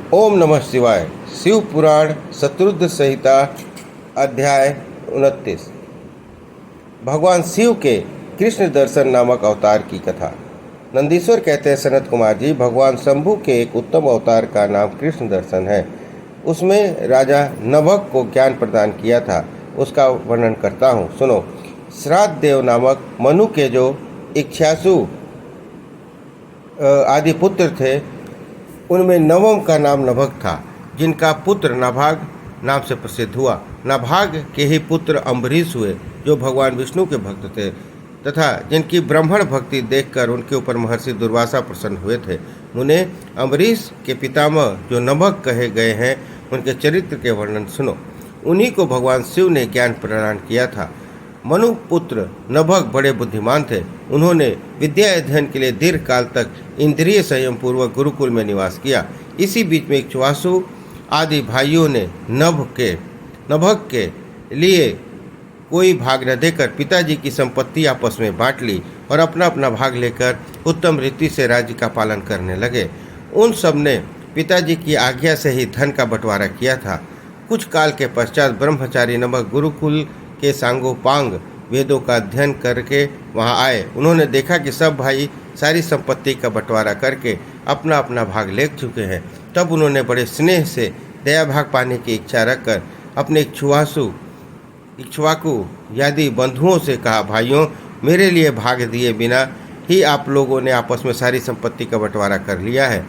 ओम नमः शिवाय। शिव पुराण शतरुद्र संहिता अध्याय 29। भगवान शिव के कृष्ण दर्शन नामक अवतार की कथा। नंदीश्वर कहते हैं, सनत कुमार जी, भगवान शंभु के एक उत्तम अवतार का नाम कृष्ण दर्शन है। उसमें राजा नभक को ज्ञान प्रदान किया था। उसका वर्णन करता हूँ, सुनो। श्राद्ध देव नामक मनु के जो इक्ष्वाकु आदि पुत्र थे, उनमें नवम का नाम नभग था, जिनका पुत्र नाभाग नाम से प्रसिद्ध हुआ। नाभाग के ही पुत्र अम्बरीश हुए, जो भगवान विष्णु के भक्त थे तथा जिनकी ब्राह्मण भक्ति देखकर उनके ऊपर महर्षि दुर्वासा प्रसन्न हुए थे। मुने, अम्बरीश के पितामह जो नभग कहे गए हैं, उनके चरित्र के वर्णन सुनो। उन्हीं को भगवान शिव ने ज्ञान प्रदान किया था। मनु पुत्र नभग बड़े बुद्धिमान थे। उन्होंने विद्या अध्ययन के लिए दीर्घ काल तक इंद्रिय संयम पूर्वक गुरुकुल में निवास किया। इसी बीच में इक्ष्वाकु आदि भाइयों ने नभग के लिए कोई भाग न देकर पिताजी की संपत्ति आपस में बांट ली और अपना अपना भाग लेकर उत्तम रीति से राज्य का पालन करने लगे। उन सब ने पिताजी की आज्ञा से ही धन का बंटवारा किया था। कुछ काल के पश्चात ब्रह्मचारी नभग गुरुकुल के सांगोपांग वेदों का अध्ययन करके वहां आए। उन्होंने देखा कि सब भाई सारी संपत्ति का बंटवारा करके अपना अपना भाग ले चुके हैं। तब उन्होंने बड़े स्नेह से दया भाग पाने की इच्छा रखकर अपने इक्ष्वाकु आदि बंधुओं से कहा, भाइयों, मेरे लिए भाग दिए बिना ही आप लोगों ने आपस में सारी संपत्ति का बंटवारा कर लिया है,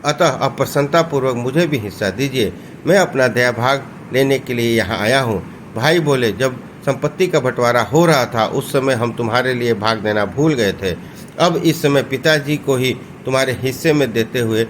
अतः अब प्रसन्नतापूर्वक मुझे भी हिस्सा दीजिए। मैं अपना दया भाग लेने के लिए यहाँ आया हूँ। भाई बोले, जब संपत्ति का बंटवारा हो रहा था उस समय हम तुम्हारे लिए भाग देना भूल गए थे। अब इस समय पिताजी को ही तुम्हारे हिस्से में देते हुए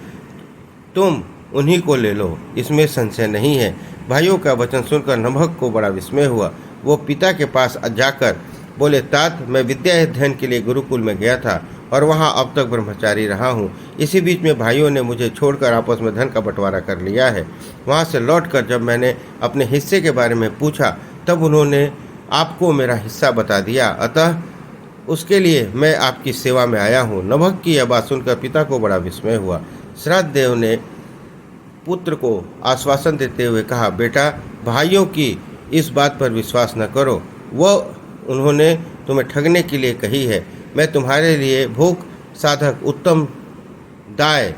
तुम उन्हीं को ले लो, इसमें संशय नहीं है। भाइयों का वचन सुनकर नभग को बड़ा विस्मय हुआ। वो पिता के पास जाकर बोले, तात, मैं विद्या अध्ययन के लिए गुरुकुल में गया था और वहाँ अब तक ब्रह्मचारी रहा हूँ। इसी बीच में भाइयों ने मुझे छोड़कर आपस में धन का बंटवारा कर लिया है। वहाँ से लौटकर जब मैंने अपने हिस्से के बारे में पूछा तब उन्होंने आपको मेरा हिस्सा बता दिया, अतः उसके लिए मैं आपकी सेवा में आया हूँ। नभग की यह बात सुनकर पिता को बड़ा विस्मय हुआ। श्राद्ध देव ने पुत्र को आश्वासन देते हुए कहा, बेटा, भाइयों की इस बात पर विश्वास न करो। उन्होंने तुम्हें ठगने के लिए कही है। मैं तुम्हारे लिए भूख साधक उत्तम दाय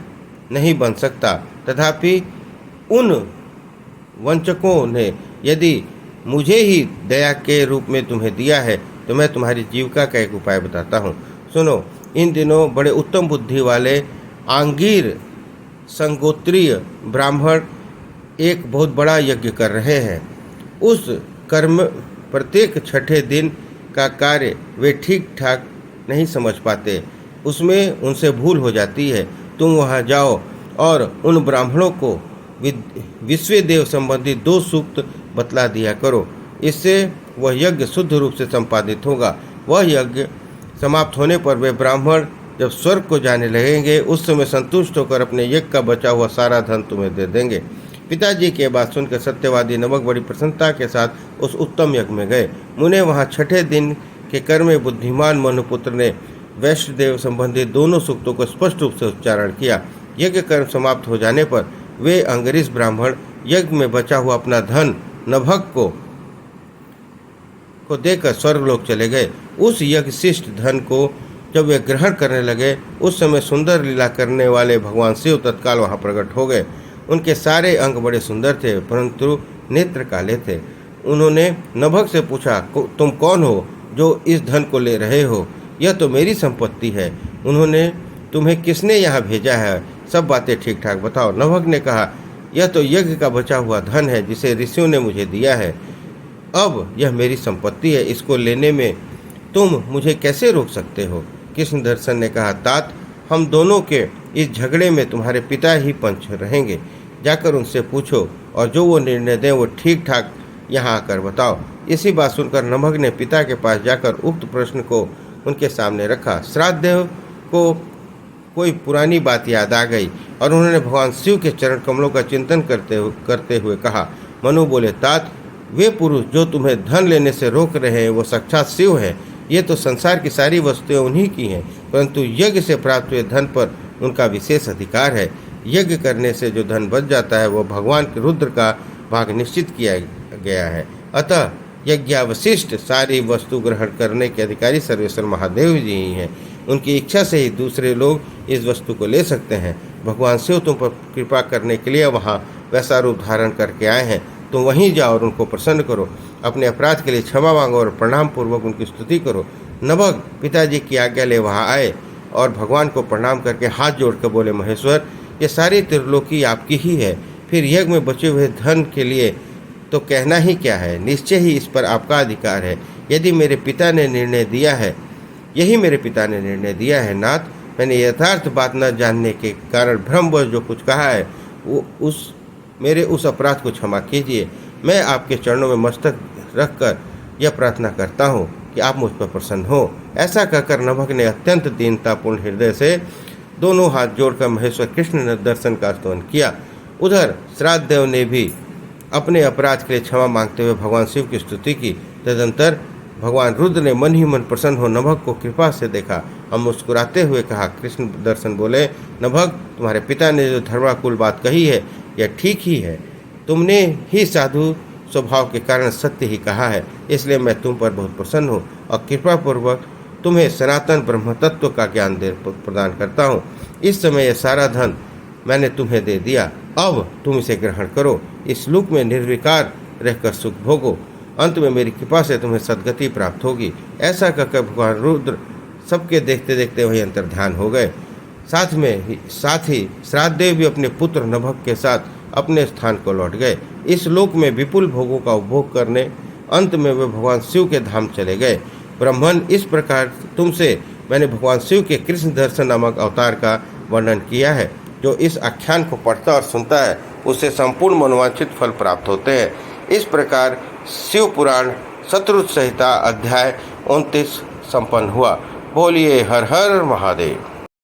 नहीं बन सकता। तथापि उन वंचकों ने यदि मुझे ही दया के रूप में तुम्हें दिया है तो मैं तुम्हारी जीविका का एक उपाय बताता हूँ, सुनो। इन दिनों बड़े उत्तम बुद्धि वाले आंगीर संगोत्रीय ब्राह्मण एक बहुत बड़ा यज्ञ कर रहे हैं। उस कर्म प्रत्येक छठे दिन का कार्य वे ठीक ठाक नहीं समझ पाते, उसमें उनसे भूल हो जाती है। तुम वहां जाओ और उन ब्राह्मणों को विश्व देव संबंधी 2 सूक्त बतला दिया करो। इससे वह यज्ञ शुद्ध रूप से संपादित होगा। वह यज्ञ समाप्त होने पर वे ब्राह्मण जब स्वर्ग को जाने लगेंगे उस समय संतुष्ट होकर अपने यज्ञ का बचा हुआ सारा धन तुम्हें दे देंगे। पिताजी की बात सुनकर सत्यवादी नभग बड़ी प्रसन्नता के साथ उस उत्तम यज्ञ में गए। मुने वहाँ छठे दिन के कर्म में बुद्धिमान मनुपुत्र ने वैष्णदेव संबंधी 2 सूक्तों को स्पष्ट रूप से उच्चारण किया। यज्ञ कर्म समाप्त हो जाने पर वे अंगरीश ब्राह्मण यज्ञ में बचा हुआ अपना धन नभग को देकर स्वर्गलोक चले गए। उस यज्ञ शिष्ट धन को जब वे ग्रहण करने लगे उस समय सुंदर लीला करने वाले भगवान शिव तत्काल वहां प्रकट हो गए। उनके सारे अंग बड़े सुंदर थे परंतु नेत्र काले थे। उन्होंने नभग से पूछा, तुम कौन हो जो इस धन को ले रहे हो? यह तो मेरी संपत्ति है। उन्होंने तुम्हें किसने यहाँ भेजा है? सब बातें ठीक ठाक बताओ। नभग ने कहा, यह तो यज्ञ का बचा हुआ धन है जिसे ऋषियों ने मुझे दिया है। अब यह मेरी संपत्ति है, इसको लेने में तुम मुझे कैसे रोक सकते हो? कृष्ण दर्शन ने कहा, तात, हम दोनों के इस झगड़े में तुम्हारे पिता ही पंच रहेंगे। जाकर उनसे पूछो और जो वो निर्णय दें वो ठीक ठाक यहाँ आकर बताओ। इसी बात सुनकर नभग ने पिता के पास जाकर उक्त प्रश्न को उनके सामने रखा। श्राद्ध देव को कोई पुरानी बात याद आ गई और उन्होंने भगवान शिव के चरण कमलों का चिंतन करते हुए कहा। मनु बोले, तात, वे पुरुष जो तुम्हें धन लेने से रोक रहे हैं वो साक्षात शिव है। ये तो संसार की सारी वस्तुएं उन्हीं की हैं, परंतु यज्ञ से प्राप्त हुए धन पर उनका विशेष अधिकार है। यज्ञ करने से जो धन बच जाता है वो भगवान रुद्र का भाग निश्चित किया गया है। अतः यज्ञावशिष्ट सारी वस्तु ग्रहण करने के अधिकारी सर्वेश्वर महादेव जी ही हैं। उनकी इच्छा से ही दूसरे लोग इस वस्तु को ले सकते हैं। भगवान शिव तुम पर कृपा करने के लिए वहाँ वैसा रूप धारण करके आए हैं। तुम वहीं जाओ और उनको प्रसन्न करो। अपने अपराध के लिए क्षमा मांगो और प्रणाम पूर्वक उनकी स्तुति करो। नभग पिताजी की आज्ञा ले वहाँ आए और भगवान को प्रणाम करके हाथ जोड़कर बोले, महेश्वर, ये सारी त्रिलोकी आपकी ही है। फिर यज्ञ में बचे हुए धन के लिए तो कहना ही क्या है। निश्चय ही इस पर आपका अधिकार है। यदि मेरे पिता ने निर्णय दिया है, यही मेरे पिता ने निर्णय दिया है नाथ। मैंने यथार्थ बात न जानने के कारण भ्रमवश जो कुछ कहा है वो मेरे उस अपराध को क्षमा कीजिए। मैं आपके चरणों में मस्तक रखकर यह प्रार्थना करता हूँ कि आप मुझ पर प्रसन्न हो। ऐसा कहकर नभग ने अत्यंत दीनतापूर्ण हृदय से दोनों हाथ जोड़कर महेश्वर कृष्ण ने दर्शन का स्तवन किया। उधर श्राद्ध देव ने भी अपने अपराध के लिए क्षमा मांगते हुए भगवान शिव की स्तुति की। तदंतर भगवान रुद्र ने मन ही मन प्रसन्न हो नभग को कृपा से देखा और मुस्कुराते हुए कहा। कृष्ण दर्शन बोले, नभग, तुम्हारे पिता ने जो धर्माकुल बात कही है यह ठीक ही है। तुमने ही साधु स्वभाव के कारण सत्य ही कहा है, इसलिए मैं तुम पर बहुत प्रसन्न हूँ और कृपा पूर्वक तुम्हें सनातन ब्रह्म तत्व का ज्ञान प्रदान करता हूँ। इस समय यह सारा धन मैंने तुम्हें दे दिया, अब तुम इसे ग्रहण करो। इस लोक में निर्विकार रहकर सुख भोगो। अंत में मेरी कृपा से तुम्हें सद्गति प्राप्त होगी। ऐसा कहकर भगवान रुद्र सबके देखते देखते वही अंतर्ध्यान हो गए। साथ ही श्राद्ध देव भी अपने पुत्र नभग के साथ अपने स्थान को लौट गए। इस लोक में विपुल भोगों का उपभोग करने अंत में वे भगवान शिव के धाम चले गए। ब्राह्मण, इस प्रकार तुमसे मैंने भगवान शिव के कृष्ण दर्शन नामक अवतार का वर्णन किया है। जो इस आख्यान को पढ़ता और सुनता है उसे संपूर्ण मनोवांछित फल प्राप्त होते हैं। इस प्रकार शिव पुराण शत्रुत संहिता अध्याय 29 संपन्न हुआ। बोलिए हर हर महादेव।